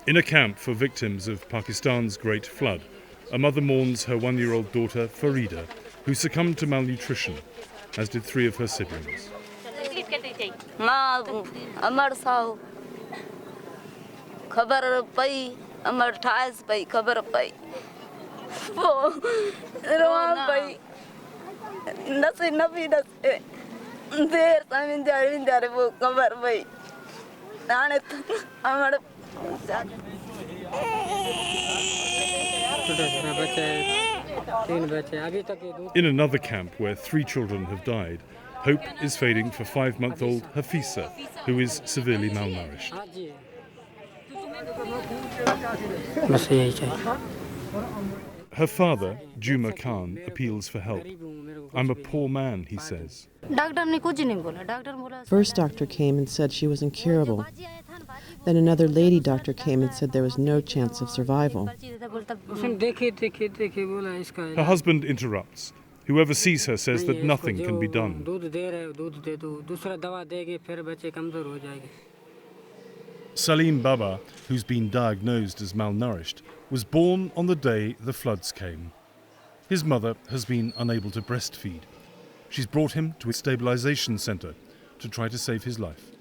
In a camp for victims of Pakistan's Great Flood, a mother mourns her 1-year-old daughter Farida, who succumbed to malnutrition, as did 3 of her siblings. In another camp where 3 children have died, hope is fading for 5-month-old Hafisa, who is severely malnourished. Her father, Juma Khan, appeals for help. "I'm a poor man," he says. First doctor came and said she was incurable. Then another lady doctor came and said there was no chance of survival. Her husband interrupts. Whoever sees her says that nothing can be done. Salim Baba, who's been diagnosed as malnourished, was born on the day the floods came. His mother has been unable to breastfeed. She's brought him to a stabilization center to try to save his life.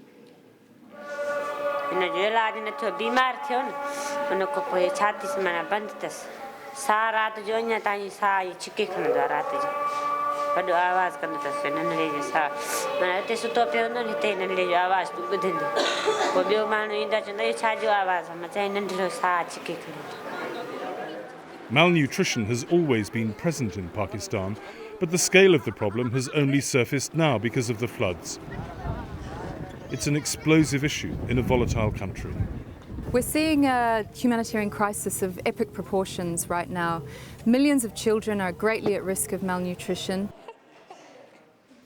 Malnutrition has always been present in Pakistan, but the scale of the problem has only surfaced now because of the floods. It's an explosive issue in a volatile country. We're seeing a humanitarian crisis of epic proportions right now. Millions of children are greatly at risk of malnutrition.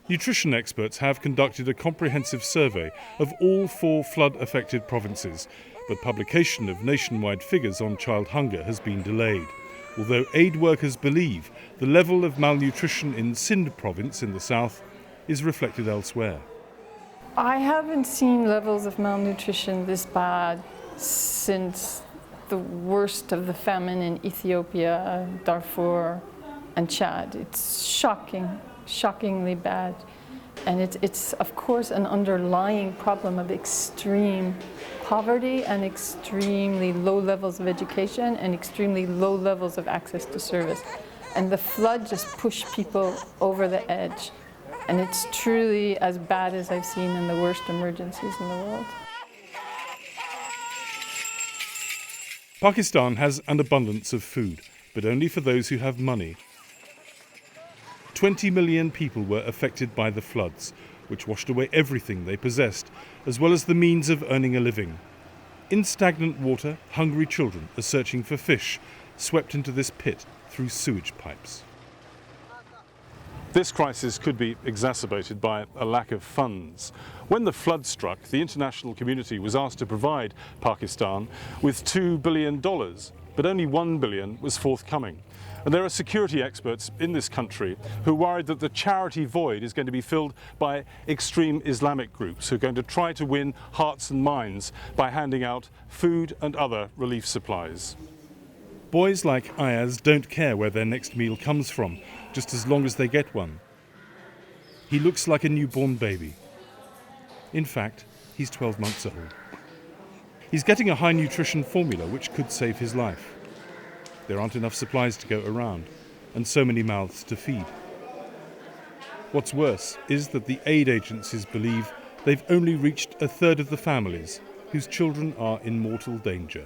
Nutrition experts have conducted a comprehensive survey of all 4 flood-affected provinces, but publication of nationwide figures on child hunger has been delayed, although aid workers believe the level of malnutrition in Sindh province in the south is reflected elsewhere. I haven't seen levels of malnutrition this bad since the worst of the famine in Ethiopia, Darfur, and Chad. It's shocking, shockingly bad. And it's of course an underlying problem of extreme poverty and extremely low levels of education and extremely low levels of access to service. And the flood just pushed people over the edge. And it's truly as bad as I've seen in the worst emergencies in the world. Pakistan has an abundance of food, but only for those who have money. 20 million people were affected by the floods, which washed away everything they possessed, as well as the means of earning a living. In stagnant water, hungry children are searching for fish, swept into this pit through sewage pipes. This crisis could be exacerbated by a lack of funds. When the flood struck, the international community was asked to provide Pakistan with $2 billion, but only $1 billion was forthcoming. And there are security experts in this country who are worried that the charity void is going to be filled by extreme Islamic groups who are going to try to win hearts and minds by handing out food and other relief supplies. Boys like Ayaz don't care where their next meal comes from, just as long as they get one. He looks like a newborn baby. In fact, he's 12 months old. He's getting a high nutrition formula which could save his life. There aren't enough supplies to go around, and so many mouths to feed. What's worse is that the aid agencies believe they've only reached a third of the families whose children are in mortal danger.